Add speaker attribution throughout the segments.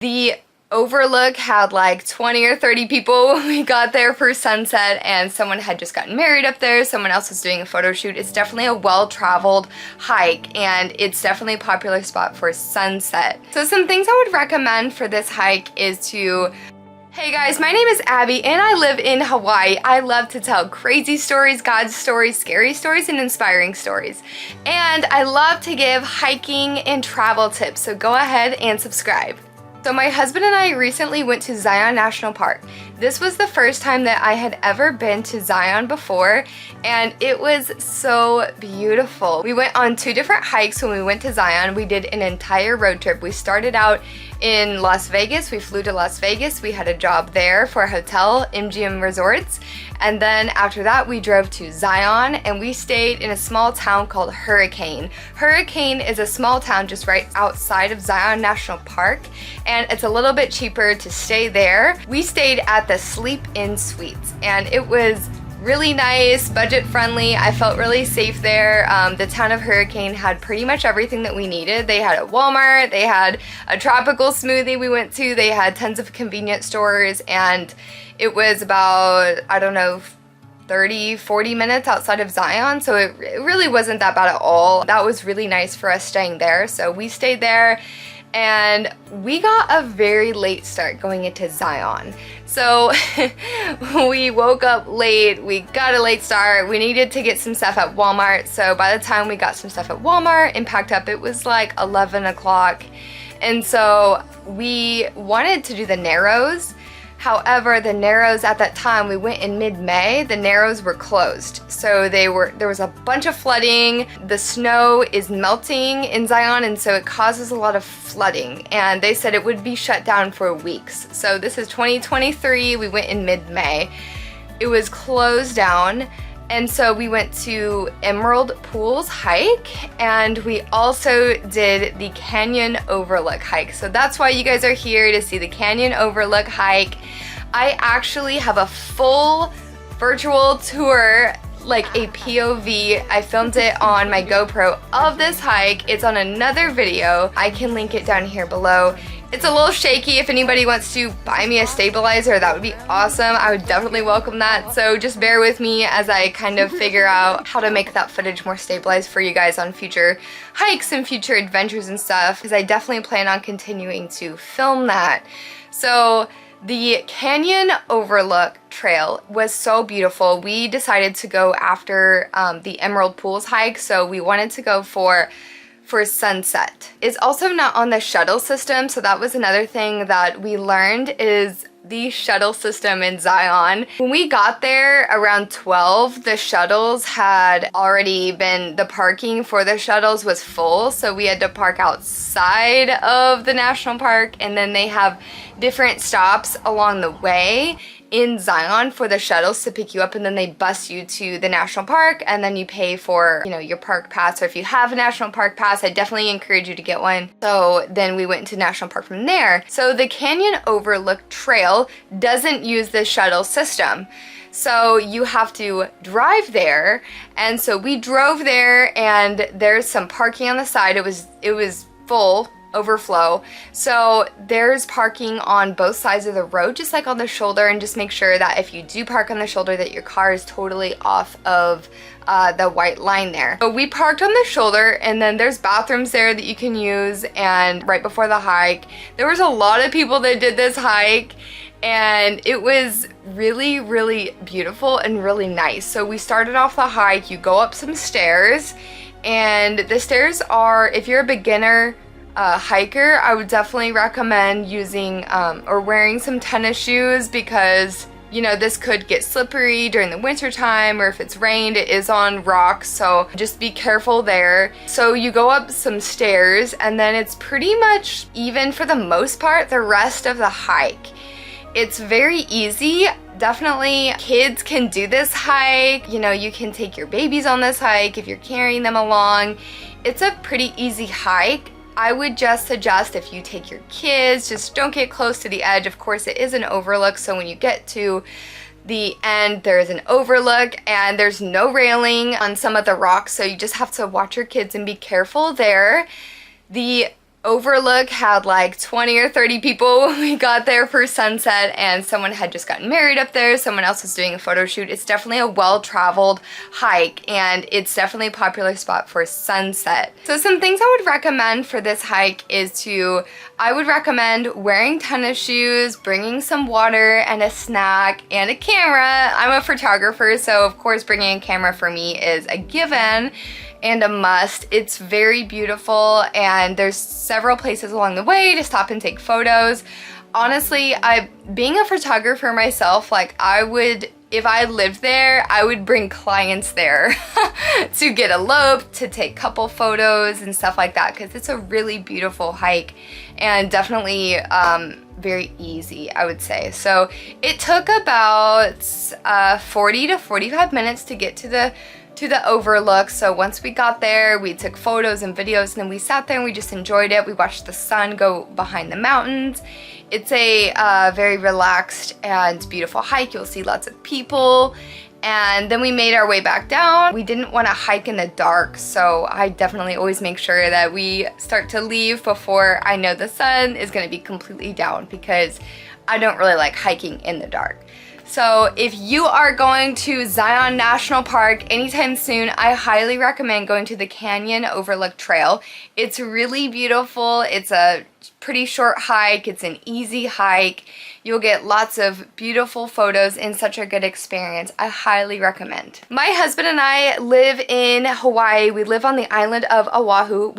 Speaker 1: The overlook had like 20 or 30 people when we got there for sunset, and someone had just gotten married up there, someone else was doing a photo shoot. It's definitely a well-traveled hike, and it's definitely a popular spot for sunset. So some things I would recommend for this hike is to... Hey guys, my name is Abby and I live in Hawaii. I love to tell crazy stories, God stories, scary stories, and inspiring stories. And I love to give hiking and travel tips, so go ahead and subscribe. So my husband and I recently went to Zion National Park. This was the first time that I had ever been to Zion before, and it was so beautiful. We went on 2 different hikes when we went to Zion. We did an entire road trip. We started out in Las Vegas. We flew to Las Vegas. We had a job there for a hotel, MGM Resorts. And then after that, we drove to Zion and we stayed in a small town called Hurricane. Hurricane is a small town just right outside of Zion National Park, and it's a little bit cheaper to stay there. We stayed at the Sleep Inn Suites, and it was really nice, budget friendly. I felt really safe there. The town of Hurricane had pretty much everything that we needed. They had a Walmart, they had a tropical smoothie we went to, they had tons of convenience stores, and it was about, I don't know, 30-40 minutes outside of Zion, so it really wasn't that bad at all. That was really nice for us staying there, so we stayed there. And we got a very late start going into Zion. So we woke up late, we got a late start, we needed to get some stuff at Walmart. So by the time we got some stuff at Walmart and packed up, it was like 11 o'clock. And so we wanted to do the Narrows. However, the Narrows at that time, we went in mid-May, the Narrows were closed. So there was a bunch of flooding. The snow is melting in Zion, and so it causes a lot of flooding. And they said it would be shut down for weeks. So this is 2023, we went in mid-May. It was closed down. And so we went to Emerald Pools hike, and we also did the Canyon Overlook hike. So that's why you guys are here, to see the Canyon Overlook hike. I actually have a full virtual tour, like a POV. I filmed it on my GoPro of this hike. It's on another video. I can link it down here below. It's a little shaky. If anybody wants to buy me a stabilizer, that would be awesome. I would definitely welcome that. So just bear with me as I kind of figure out how to make that footage more stabilized for you guys on future hikes and future adventures and stuff, because I definitely plan on continuing to film that. So the Canyon Overlook Trail was so beautiful. We decided to go after the Emerald Pools hike, so we wanted to go for sunset. It's also not on the shuttle system, so that was another thing that we learned, is the shuttle system in Zion. When we got there around 12, the shuttles had already been, the parking for the shuttles was full, so we had to park outside of the national park, and then they have different stops along the way in Zion for the shuttles to pick you up, and then they bus you to the national park, and then you pay for, you know, your park pass. So if you have a national park pass, I definitely encourage you to get one. So then we went to national park from there. So the Canyon Overlook Trail doesn't use the shuttle system. So you have to drive there, and so we drove there, and there's some parking on the side. It was full, overflow. So there's parking on both sides of the road, just like on the shoulder, and just make sure that if you do park on the shoulder that your car is totally off of the white line there. So we parked on the shoulder, and then there's bathrooms there that you can use. And right before the hike, there was a lot of people that did this hike, and it was really, really beautiful and really nice. So we started off the hike, you go up some stairs, and the stairs are, if you're a beginner hiker, I would definitely recommend using or wearing some tennis shoes, because you know, this could get slippery during the winter time, or if it's rained, it is on rocks, so just be careful there. So you go up some stairs, and then it's pretty much even for the most part the rest of the hike. It's very easy. Definitely kids can do this hike. You know, you can take your babies on this hike if you're carrying them along. It's a pretty easy hike. I would just suggest, if you take your kids, just don't get close to the edge. Of course, it is an overlook, so when you get to the end, there is an overlook, and there's no railing on some of the rocks, so you just have to watch your kids and be careful there. The Overlook had like 20 or 30 people when we got there for sunset, and someone had just gotten married up there, someone else was doing a photo shoot. It's definitely a well-traveled hike, and it's definitely a popular spot for sunset. So some things I would recommend for this hike is I would recommend wearing tennis shoes, bringing some water and a snack and a camera. I'm a photographer, so of course bringing a camera for me is a given and a must. It's very beautiful, and there's several places along the way to stop and take photos. Honestly, being a photographer myself, like if I lived there, I would bring clients there to get eloped, to take couple photos and stuff like that, because it's a really beautiful hike and definitely very easy, I would say. So it took about 40 to 45 minutes to get to the overlook. So once we got there, we took photos and videos, and then we sat there and we just enjoyed it. We watched the sun go behind the mountains. It's a very relaxed and beautiful hike. You'll see lots of people. And then we made our way back down. We didn't want to hike in the dark, so I definitely always make sure that we start to leave before I know the sun is going to be completely down, because I don't really like hiking in the dark. So if you are going to Zion National Park anytime soon, I highly recommend going to the Canyon Overlook Trail. It's really beautiful. It's a pretty short hike. It's an easy hike. You'll get lots of beautiful photos and such a good experience. I highly recommend. My husband and I live in Hawaii. We live on the island of Oahu.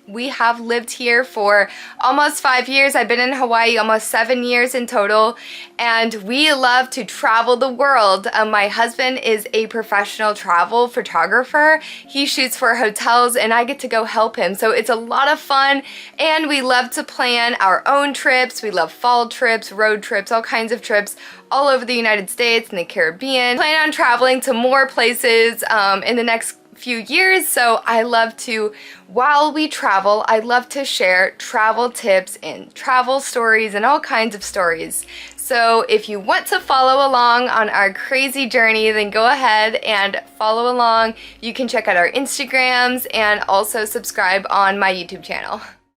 Speaker 1: We have lived here for almost 5 years. I've been in Hawaii almost 7 years in total, and we love to travel the world. My husband is a professional travel photographer. He shoots for hotels, and I get to go help him. So it's a lot of fun, and we love to plan our own trips. We love fall trips, road trips, all kinds of trips all over the United States and the Caribbean. Plan on traveling to more places in the next few years, so I love to, while we travel, I love to share travel tips and travel stories and all kinds of stories. So if you want to follow along on our crazy journey, then go ahead and follow along. You can check out our Instagrams and also subscribe on my YouTube channel.